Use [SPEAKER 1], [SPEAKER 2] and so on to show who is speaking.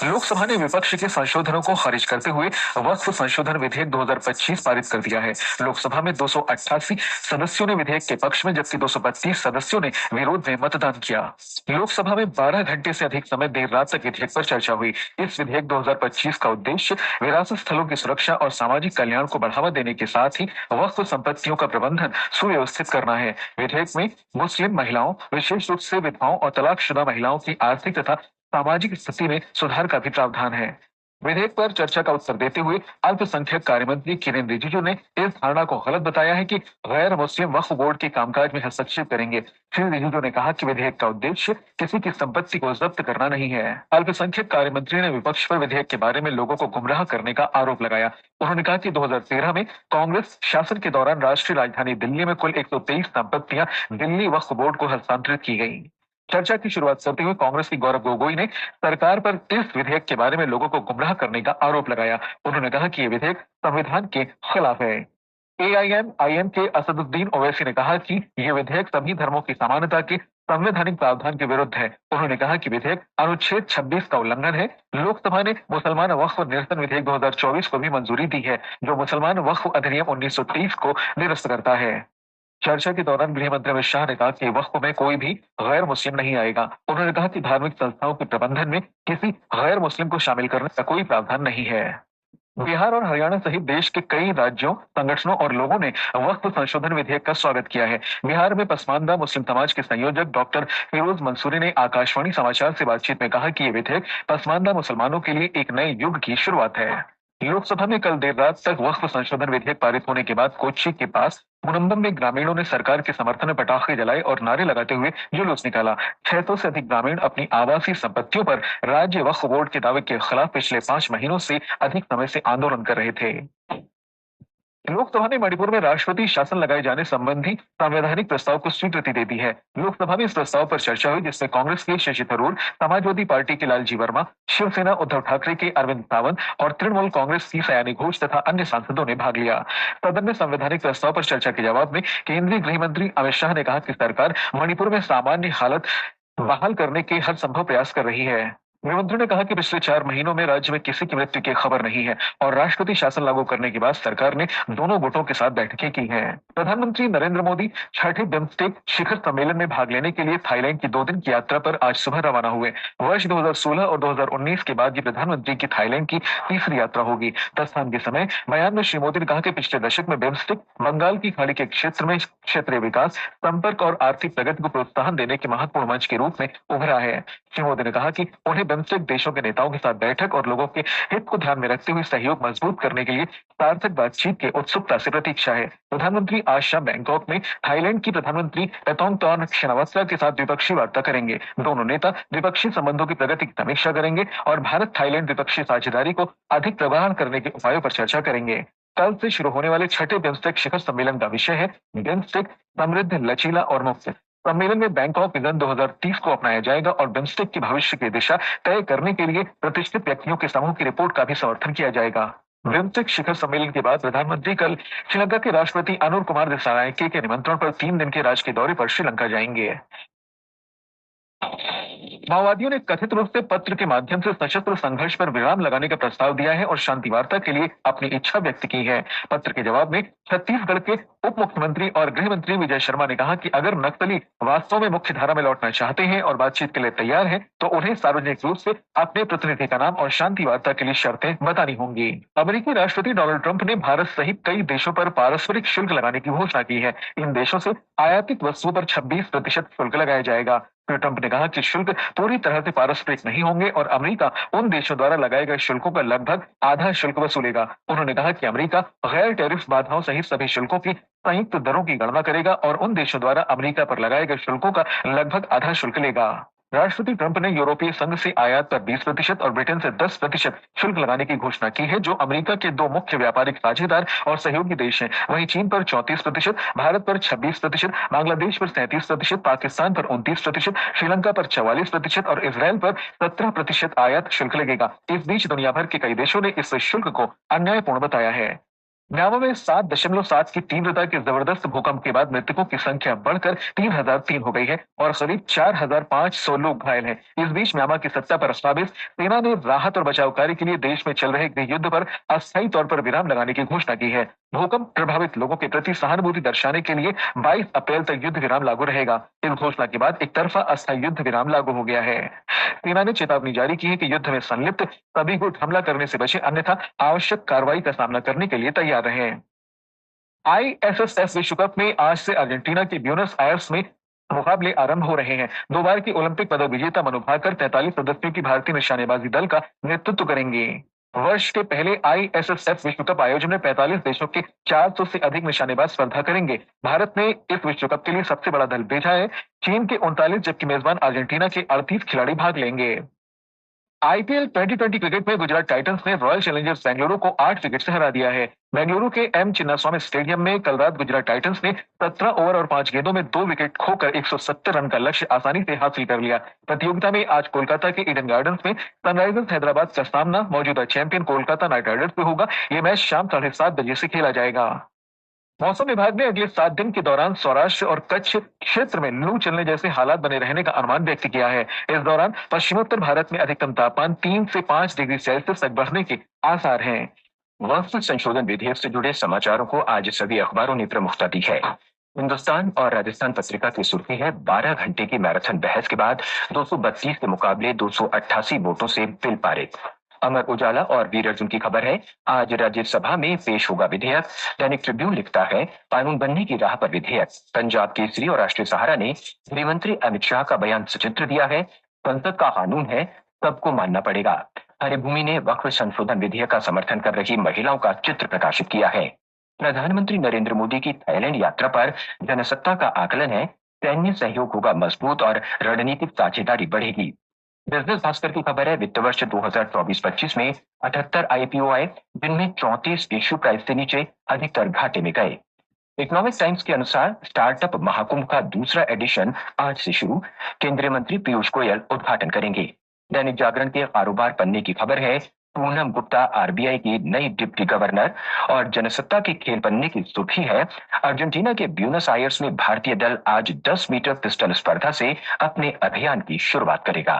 [SPEAKER 1] लोकसभा ने विपक्ष के संशोधनों को खारिज करते हुए वक्फ संशोधन विधेयक 2025 पारित कर दिया है। लोकसभा में 288 सदस्यों ने विधेयक के पक्ष में जबकि 232 सदस्यों ने विरोध में मतदान किया। लोकसभा में 12 घंटे से अधिक समय देर रात तक विधेयक पर चर्चा हुई। इस विधेयक 2025 का उद्देश्य विरासत स्थलों की सुरक्षा और सामाजिक कल्याण को बढ़ावा देने के साथ ही वक्फ संपत्तियों का प्रबंधन सुव्यवस्थित करना है। विधेयक में मुस्लिम महिलाओं, विशेष रूप से विधवाओं और तलाकशुदा महिलाओं की आर्थिक तथा सामाजिक स्थिति में सुधार का भी प्रावधान है। विधेयक पर चर्चा का उत्तर देते हुए अल्पसंख्यक कार्य मंत्री किरेन रिजिजू ने इस धारणा को गलत बताया है कि गैर मुस्लिम वक्फ बोर्ड के कामकाज में हस्तक्षेप करेंगे। श्री रिजिजू ने कहा कि विधेयक का उद्देश्य किसी की संपत्ति को जब्त करना नहीं है। अल्पसंख्यक कार्य मंत्री ने विपक्ष पर विधेयक के बारे में लोगों को गुमराह करने का आरोप लगाया। उन्होंने कहा कि 2013 में कांग्रेस शासन के दौरान राष्ट्रीय राजधानी दिल्ली में कुल 123 संपत्तियां दिल्ली वक्फ बोर्ड को हस्तांतरित की गई। चर्चा की शुरुआत करते हुए कांग्रेस की गौरव गोगोई ने सरकार पर इस विधेयक के बारे में लोगों को गुमराह करने का आरोप लगाया। उन्होंने कहा कि ये विधेयक संविधान के खिलाफ है। एआईएमआईएम के असदुद्दीन ओवैसी ने कहा कि यह विधेयक सभी धर्मों की समानता के संवैधानिक प्रावधान के विरुद्ध है। उन्होंने कहा कि विधेयक अनुच्छेद 26 का उल्लंघन है। लोकसभा ने मुसलमान वक्फ निरसन विधेयक 2024 को भी मंजूरी दी है, जो मुसलमान वक्फ अधिनियम 1930 को निरस्त करता है। चर्चा के दौरान गृह मंत्री अमित शाह ने कहा कि वक्फ में कोई भी गैर मुस्लिम नहीं आएगा। उन्होंने कहा कि धार्मिक संस्थाओं के प्रबंधन में किसी गैर मुस्लिम को शामिल करने का कोई प्रावधान नहीं है। बिहार और हरियाणा सहित देश के कई राज्यों, संगठनों और लोगों ने वक्फ संशोधन विधेयक का स्वागत किया है। बिहार में पसमानदा मुस्लिम समाज के संयोजक डॉक्टर फिरोज मंसूरी ने आकाशवाणी समाचार से बातचीत में कहा कि ये विधेयक पसमानदा मुसलमानों के लिए एक नए युग की शुरुआत है। लोकसभा में कल देर रात तक वक्फ संशोधन विधेयक पारित होने के बाद कोच्चि के पास मुनम्बम में ग्रामीणों ने सरकार के समर्थन में पटाखे जलाए और नारे लगाते हुए जुलूस निकाला। 600 से अधिक ग्रामीण अपनी आवासीय संपत्तियों पर राज्य वक्फ बोर्ड के दावे के खिलाफ पिछले 5 महीनों से अधिक समय से आंदोलन कर रहे थे। लोकसभा ने मणिपुर में राष्ट्रपति शासन लगाए जाने संबंधी संवैधानिक प्रस्ताव को स्वीकृति दे दी है। लोकसभा में इस प्रस्ताव पर चर्चा हुई, जिसमें कांग्रेस के शशि थरूर, समाजवादी पार्टी के लालजी वर्मा, शिवसेना उद्धव ठाकरे के अरविंद सावंत और तृणमूल कांग्रेस की सयानी घोष तथा अन्य सांसदों ने भाग लिया। सदन में संवैधानिक प्रस्ताव पर चर्चा के जवाब में केंद्रीय गृह मंत्री अमित शाह ने कहा कि सरकार मणिपुर में सामान्य हालत बहाल करने के हर संभव प्रयास कर रही है। गृहमंत्री ने कहा कि पिछले 4 महीनों में राज्य में किसी की मृत्यु की खबर नहीं है और राष्ट्रपति शासन लागू करने के बाद सरकार ने दोनों गुटों के साथ बैठकें की हैं। प्रधानमंत्री नरेंद्र मोदी छठे बिम्स्टेक शिखर सम्मेलन में भाग लेने के लिए थाईलैंड की 2 दिन की यात्रा पर आज सुबह रवाना हुए। वर्ष 2016 और 2019 के बाद ये प्रधानमंत्री की थाईलैंड की तीसरी यात्रा होगी। प्रस्थान के समय बयान में श्री मोदी ने कहा कि पिछले दशक में बिम्स्टेक बंगाल की खाड़ी के क्षेत्र में क्षेत्रीय विकास, संपर्क और आर्थिक प्रगति को प्रोत्साहन देने के महत्वपूर्ण मंच के रूप में उभरा है। श्री मोदी ने कहा कि उन्हें बिम्स्टेक देशों के नेताओं के साथ बैठक और लोगों के हित को ध्यान में रखते हुए सहयोग मजबूत करने के लिए सार्थक बातचीत की उत्सुकता से प्रतीक्षा है। प्रधानमंत्री आज शाम बैंकॉक में थाईलैंड की प्रधानमंत्री पेतोंगतौन शिनावात्रा के साथ द्विपक्षीय वार्ता करेंगे। दोनों नेता द्विपक्षीय संबंधों की प्रगति की समीक्षा करेंगे और भारत थाईलैंड द्विपक्षीय साझेदारी को अधिक प्रगाढ़ करने के उपायों पर चर्चा करेंगे। कल से शुरू होने वाले छठे बिम्स्टेक शिखर सम्मेलन का विषय है बिम्स्टेक समृद्ध, लचीला और मुक्त। सम्मेलन में बैंकॉक विजन 2030 को अपनाया जाएगा और बिम्स्टेक की भविष्य की दिशा तय करने के लिए प्रतिष्ठित व्यक्तियों के समूह की रिपोर्ट का भी समर्थन किया जाएगा। बिम्स्टेक शिखर सम्मेलन के बाद प्रधानमंत्री कल श्रीलंका के राष्ट्रपति अनुर कुमार दिसानायके के निमंत्रण पर 3 दिन के राजकीय दौरे पर श्रीलंका जाएंगे। माओवादियों ने कथित रूप से पत्र के माध्यम से सशस्त्र संघर्ष पर विराम लगाने का प्रस्ताव दिया है और शांति वार्ता के लिए अपनी इच्छा व्यक्त की है। पत्र के जवाब में छत्तीसगढ़ के उप मुख्यमंत्री और गृह मंत्री विजय शर्मा ने कहा कि अगर नक्सली वास्तव में मुख्य धारा में लौटना चाहते हैं और बातचीत के लिए तैयार हैं, तो उन्हें सार्वजनिक रूप से अपने प्रतिनिधि का नाम और शांति वार्ता के लिए शर्तें बतानी होंगी। अमेरिकी राष्ट्रपति डोनाल्ड ट्रंप ने भारत सहित कई देशों पर पारस्परिक शुल्क लगाने की घोषणा की है। इन देशों से आयातित वस्तुओं पर 26% शुल्क लगाया जाएगा। श्री ट्रंप ने कहा कि शुल्क पूरी तरह से पारस्परिक नहीं होंगे और अमेरिका उन देशों द्वारा लगाए गए शुल्कों का लगभग आधा शुल्क वसूलेगा। उन्होंने कहा कि अमेरिका गैर टैरिफ बाधाओं सहित सभी शुल्कों की संयुक्त दरों की गणना करेगा और उन देशों द्वारा अमेरिका पर लगाए गए शुल्कों का लगभग आधा शुल्क लेगा। राष्ट्रपति ट्रंप ने यूरोपीय संघ से आयात पर 20% और ब्रिटेन से 10% शुल्क लगाने की घोषणा की है, जो अमेरिका के 2 मुख्य व्यापारिक साझेदार और सहयोगी देश हैं। वहीं चीन पर 34%, भारत पर 26%, बांग्लादेश पर 37%, पाकिस्तान पर 29%, श्रीलंका पर 44% और इसराइल पर 17% आयात शुल्क लगेगा। इस बीच दुनिया भर के कई देशों ने इस शुल्क को अन्यायपूर्ण बताया है। म्यांमार में 7.7 की तीव्रता के जबरदस्त भूकंप के बाद मृतकों की संख्या बढ़कर 3,003 हो गई है और करीब 4,500 लोग घायल हैं। इस बीच म्यांमार की सत्ता पर काबिज सेना ने राहत और बचाव कार्य के लिए देश में चल रहे गृह युद्ध पर अस्थायी तौर पर विराम लगाने की घोषणा की है। भूकंप प्रभावित लोगों के प्रति सहानुभूति दर्शाने के लिए 22 अप्रैल तक युद्ध विराम लागू रहेगा। इस घोषणा के बाद एक तरफा अस्थायी युद्ध विराम लागू हो गया है। सेना ने चेतावनी जारी की है कि युद्ध में संलिप्त सभी गुट हमला करने से बचे, अन्यथा आवश्यक कार्रवाई का सामना करने के लिए तैयार रहें। आईएसएसएफ विश्व कप में आज से अर्जेंटीना के ब्यूनस आयर्स में मुकाबले आरंभ हो रहे हैं। 2 बार की ओलंपिक पदक विजेता मनु भाकर 43 सदस्यों की भारतीय निशानेबाजी दल का नेतृत्व करेंगे। वर्ष के पहले आईएसएसएफ विश्व कप आयोजन में 45 देशों के 400 से अधिक निशानेबाज स्पर्धा करेंगे। भारत ने इस विश्व कप के लिए सबसे बड़ा दल भेजा है। चीन के 39 जबकि मेजबान अर्जेंटीना के 38 खिलाड़ी भाग लेंगे। आईपीएल 2020 क्रिकेट में गुजरात टाइटंस ने रॉयल चैलेंजर्स बेंगलुरु को 8 विकेट से हरा दिया है। बेंगलुरु के एम चिन्नास्वामी स्टेडियम में कल रात गुजरात टाइटंस ने 17 ओवर और 5 गेंदों में 2 विकेट खोकर 170 रन का लक्ष्य आसानी से हासिल कर लिया। प्रतियोगिता में आज कोलकाता के ईडन गार्डन्स में सनराइजर्स हैदराबाद का सामना मौजूदा चैंपियन कोलकाता नाइट राइडर्स से होगा। ये मैच शाम 7:30 बजे से खेला जाएगा। मौसम विभाग ने अगले 7 दिन के दौरान सौराष्ट्र और कच्छ क्षेत्र में लू चलने जैसे हालात बने रहने का अनुमान व्यक्त किया है। इस दौरान पश्चिमोत्तर भारत में अधिकतम तापमान 3 से 5 डिग्री सेल्सियस तक बढ़ने के आसार हैं। वक्फ संशोधन विधेयक से जुड़े समाचारों को आज सभी अखबारों ने प्रमुखता दी है। हिंदुस्तान और राजस्थान पत्रिका की सुर्खी है, 12 घंटे की मैराथन बहस के बाद 232 के मुकाबले 288 वोटों से बिल पारित। अमर उजाला और वीर अर्जुन की खबर है, आज राज्यसभा में पेश होगा विधेयक। दैनिक ट्रिब्यून लिखता है, कानून बनने की राह पर विधेयक। पंजाब केसरी और राष्ट्रीय सहारा ने गृह मंत्री अमित शाह का बयान सचित्र दिया है, संसद का कानून है, सबको मानना पड़ेगा। हरिभूमि ने वक्फ संशोधन विधेयक का समर्थन कर रही महिलाओं का चित्र प्रकाशित किया है। प्रधानमंत्री नरेंद्र मोदी की थाईलैंड यात्रा पर जनसत्ता का आकलन है, सैन्य सहयोग होगा मजबूत और रणनीतिक साझेदारी बढ़ेगी। बिजनेस भास्कर की खबर है, वित्त वर्ष 2024-25 में 78 आईपीओ आए, जिनमें 34 इश्यू प्राइस से नीचे, अधिकतर घाटे में गए। इकोनॉमिक टाइम्स के अनुसार स्टार्टअप महाकुंभ का दूसरा एडिशन आज से शुरू, केंद्रीय मंत्री पीयूष गोयल उद्घाटन करेंगे। दैनिक जागरण के कारोबार पन्ने की खबर है, पूनम गुप्ता आरबीआई की नई डिप्टी गवर्नर। और जनसत्ता के खेल पन्ने की सुर्खी है, अर्जेंटीना के ब्यूनस आयर्स में भारतीय दल आज 10 मीटर पिस्टल स्पर्धा से अपने अभियान की शुरुआत करेगा।